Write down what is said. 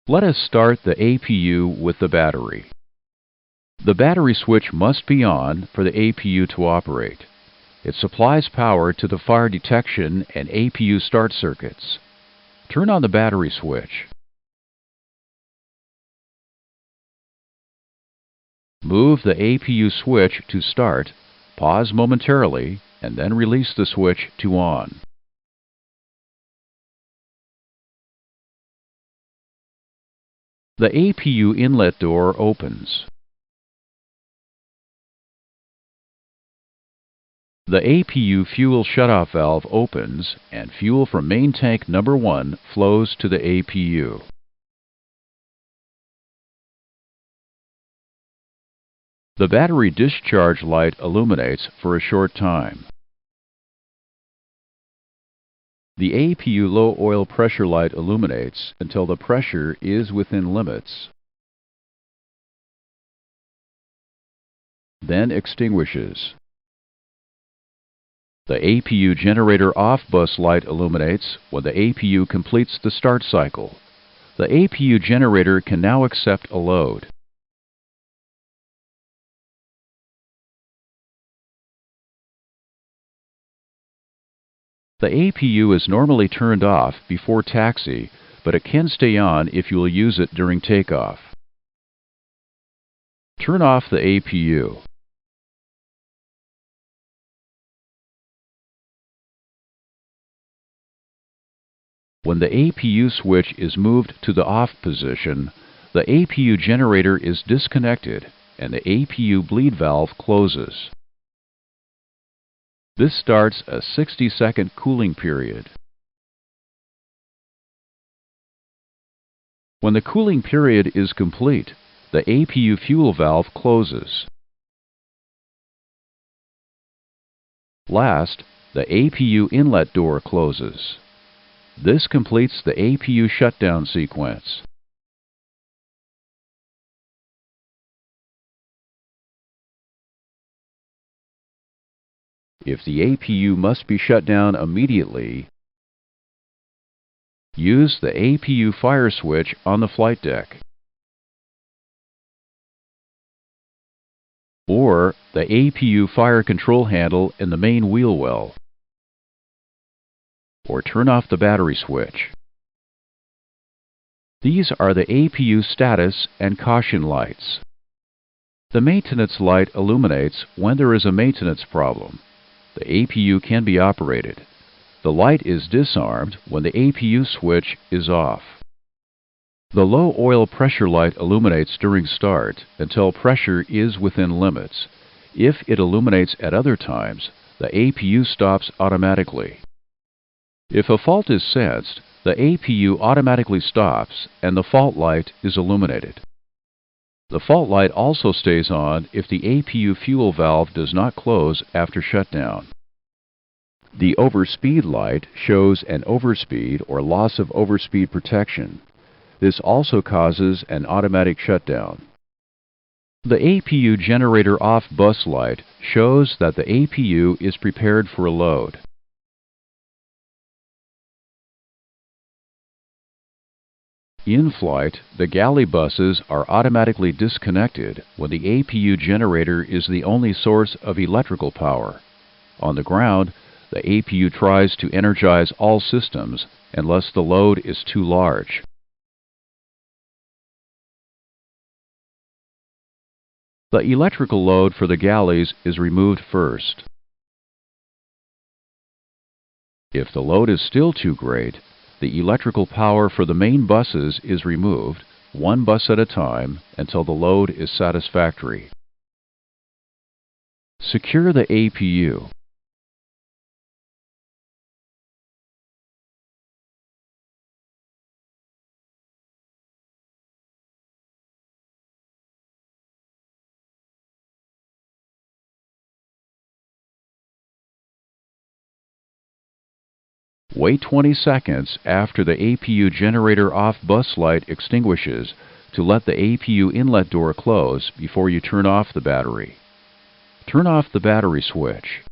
Let us start the APU with the battery. The battery switch must be on for the APU to operate. It supplies power to the fire detection and APU start circuits. Turn on the battery switch. Move the APU switch to start, pause momentarily, and then release the switch to on. The APU inlet door opens. The APU fuel shutoff valve opens and fuel from main tank number 1 flows to the APU. The battery discharge light illuminates for a short time. The APU low oil pressure light illuminates until the pressure is within limits, then extinguishes. The APU generator off bus light illuminates when the APU completes the start cycle. The APU generator can now accept a load. The APU is normally turned off before taxi, but it can stay on if you will use it during takeoff. Turn off the APU. When the APU switch is moved to the off position, the APU generator is disconnected and the APU bleed valve closes. This starts a 60-second cooling period. When the cooling period is complete, the APU fuel valve closes. Last, the APU inlet door closes. This completes the APU shutdown sequence. If the APU must be shut down immediately, use the APU fire switch on the flight deck, or the APU fire control handle in the main wheel well, or turn off the battery switch. These are the APU status and caution lights. The maintenance light illuminates when there is a maintenance problem. The APU can be operated. The light is disarmed when the APU switch is off. The low oil pressure light illuminates during start until pressure is within limits. If it illuminates at other times, the APU stops automatically. If a fault is sensed, the APU automatically stops and the fault light is illuminated. The fault light also stays on if the APU fuel valve does not close after shutdown. The overspeed light shows an overspeed or loss of overspeed protection. This also causes an automatic shutdown. The APU generator off bus light shows that the APU is prepared for a load. In flight, the galley buses are automatically disconnected when the APU generator is the only source of electrical power. On the ground, the APU tries to energize all systems unless the load is too large. The electrical load for the galleys is removed first. If the load is still too great, the electrical power for the main buses is removed, one bus at a time, until the load is satisfactory. Secure the APU. Wait 20 seconds after the APU generator off bus light extinguishes to let the APU inlet door close before you turn off the battery. Turn off the battery switch.